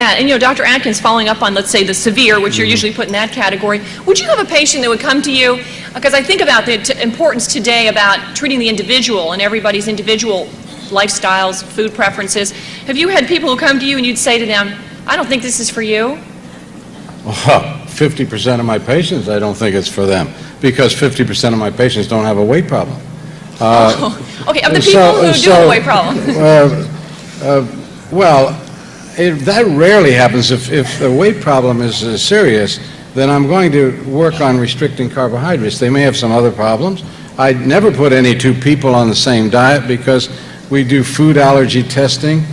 that. And, you know, Dr. Atkins, following up on, let's say, the severe, which you're usually put in that category, would you have a patient that would come to you, because I think about the importance today about treating the individual and everybody's individual lifestyles, food preferences. Have you had people who come to you and you'd say to them, I don't think this is for you? Well, 50% of my patients, I don't think it's for them, because 50% of my patients don't have a weight problem. Okay, of the people who do have a weight problem. That rarely happens. If the weight problem is serious, then I'm going to work on restricting carbohydrates. They may have some other problems. I'd never put any two people on the same diet because we do food allergy testing,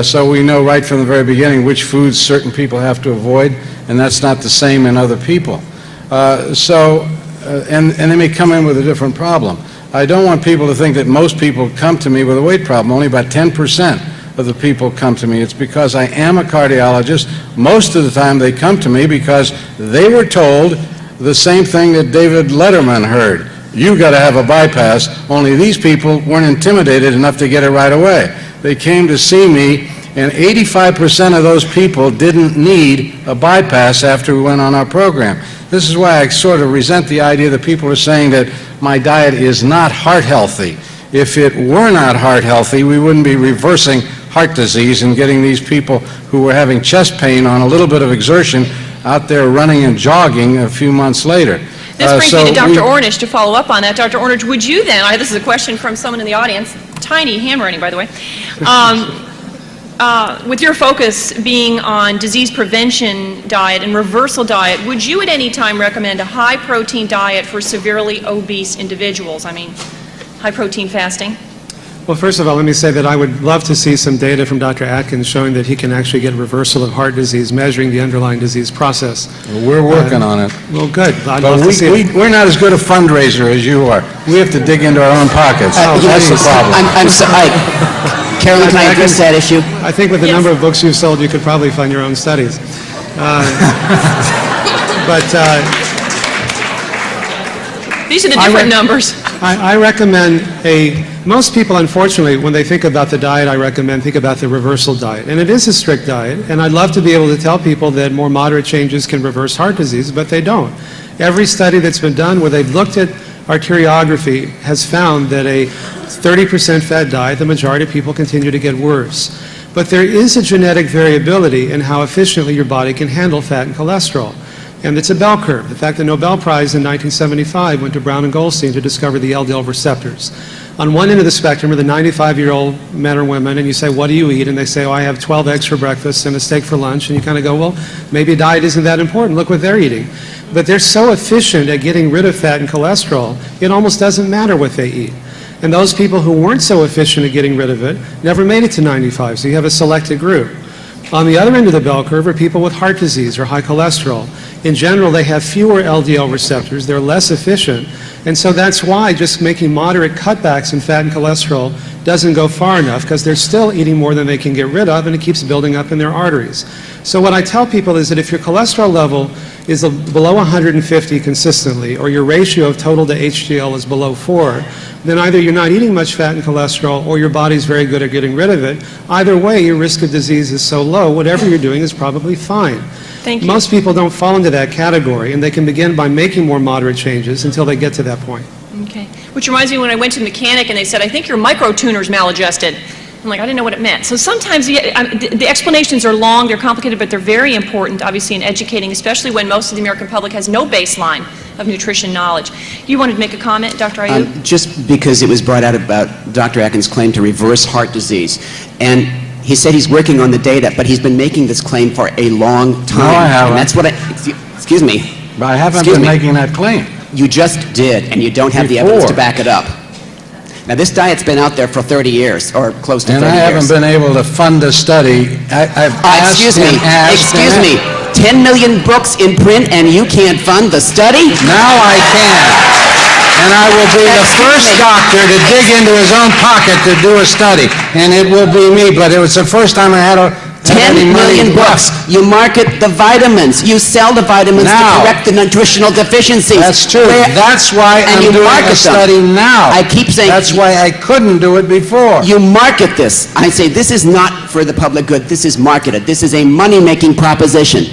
so we know right from the very beginning which foods certain people have to avoid, and that's not the same in other people. And they may come in with a different problem. I don't want people to think that most people come to me with a weight problem. Only about 10% of the people come to me. It's because I am a cardiologist. Most of the time they come to me because they were told the same thing that David Letterman heard. You got to have a bypass, only these people weren't intimidated enough to get it right away. They came to see me, and 85% of those people didn't need a bypass after we went on our program. This is why I sort of resent the idea that people are saying that my diet is not heart healthy. If it were not heart healthy, we wouldn't be reversing heart disease and getting these people who were having chest pain on a little bit of exertion out there running and jogging a few months later. This brings me to Dr. Ornish to follow up on that. Dr. Ornish, would you then, this is a question from someone in the audience, tiny handwriting by the way, with your focus being on disease prevention diet and reversal diet, would you at any time recommend a high protein diet for severely obese individuals? I mean, high protein fasting? Well, first of all, let me say that I would love to see some data from Dr. Atkins showing that he can actually get reversal of heart disease, measuring the underlying disease process. Well, we're working on it. Well, good. But we're not as good a fundraiser as you are. We have to dig into our own pockets. That's the problem. I'm sorry. Carolyn, can I address that issue? I think with the number of books you've sold, you could probably fund your own studies. These are the different numbers. I recommend most people, unfortunately, when they think about the diet I recommend, think about the reversal diet. And it is a strict diet, and I'd love to be able to tell people that more moderate changes can reverse heart disease, but they don't. Every study that's been done where they've looked at arteriography has found that a 30% fat diet, the majority of people continue to get worse. But there is a genetic variability in how efficiently your body can handle fat and cholesterol. And it's a bell curve. In fact, the Nobel Prize in 1975 went to Brown and Goldstein to discover the LDL receptors. On one end of the spectrum are the 95-year-old men or women, and you say, what do you eat? And they say, oh, I have 12 eggs for breakfast and a steak for lunch. And you kind of go, well, maybe diet isn't that important. Look what they're eating. But they're so efficient at getting rid of fat and cholesterol, it almost doesn't matter what they eat. And those people who weren't so efficient at getting rid of it never made it to 95, so you have a selected group. On the other end of the bell curve are people with heart disease or high cholesterol. In general, they have fewer LDL receptors, they're less efficient, and so that's why just making moderate cutbacks in fat and cholesterol doesn't go far enough, because they're still eating more than they can get rid of, and it keeps building up in their arteries. So what I tell people is that if your cholesterol level is below 150 consistently, or your ratio of total to HDL is below 4, then either you're not eating much fat and cholesterol or your body's very good at getting rid of it. Either way, your risk of disease is so low, whatever you're doing is probably fine. Thank you. Most people don't fall into that category, and they can begin by making more moderate changes until they get to that point. Okay. Which reminds me when I went to the mechanic and they said, I think your microtuner's maladjusted. I'm like, I didn't know what it meant. So sometimes the explanations are long, they're complicated, but they're very important, obviously, in educating, especially when most of the American public has no baseline of nutrition knowledge. You wanted to make a comment, Dr. Ayub? Just because it was brought out about Dr. Atkins' claim to reverse heart disease. And he said he's working on the data, but he's been making this claim for a long time. No, I haven't. And that's what excuse me. But I haven't been making that claim. You just did, and you don't have the evidence to back it up. Now, this diet's been out there for 30 years, or close to 30 years. And I haven't been able to fund a study. I've asked Excuse me. 10 million books in print, and you can't fund the study? Now I can. And I will be the first doctor to dig into his own pocket to do a study. And it will be me. But it was the first time I had have 10 any money million books. left. You market the vitamins. You sell the vitamins Now. to correct the nutritional deficiencies. That's true. Where- That's why and I'm you doing market a study them. now. I keep saying- That's why I couldn't do it before. You market this. I say this is not for the public good. This is marketed. This is a money-making proposition.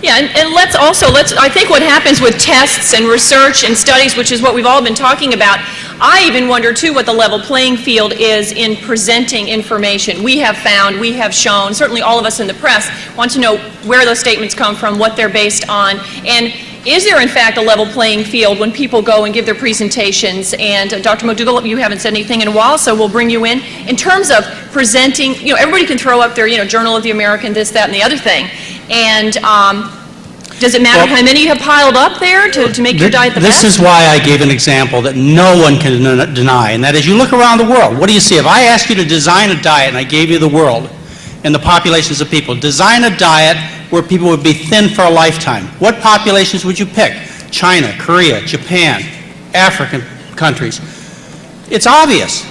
Yeah, and I think what happens with tests and research and studies, which is what we've all been talking about, I even wonder, too, what the level playing field is in presenting information. We have found, we have shown, certainly all of us in the press want to know where those statements come from, what they're based on, and is there, in fact, a level playing field when people go and give their presentations? And Dr. McDougall, you haven't said anything in a while, so we'll bring you in. In terms of presenting, everybody can throw up their, Journal of the American, this, that, and the other thing. And does it matter how many you have piled up there to make your diet the best? This is why I gave an example that no one can deny, and that is you look around the world. What do you see? If I ask you to design a diet, and I gave you the world and the populations of people, design a diet where people would be thin for a lifetime. What populations would you pick? China, Korea, Japan, African countries. It's obvious.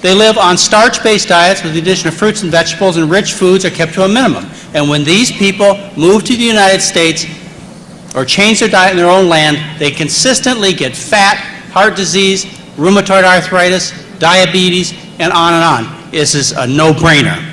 They live on starch-based diets with the addition of fruits and vegetables, and rich foods are kept to a minimum. And when these people move to the United States or change their diet in their own land, they consistently get fat, heart disease, rheumatoid arthritis, diabetes, and on and on. This is a no-brainer.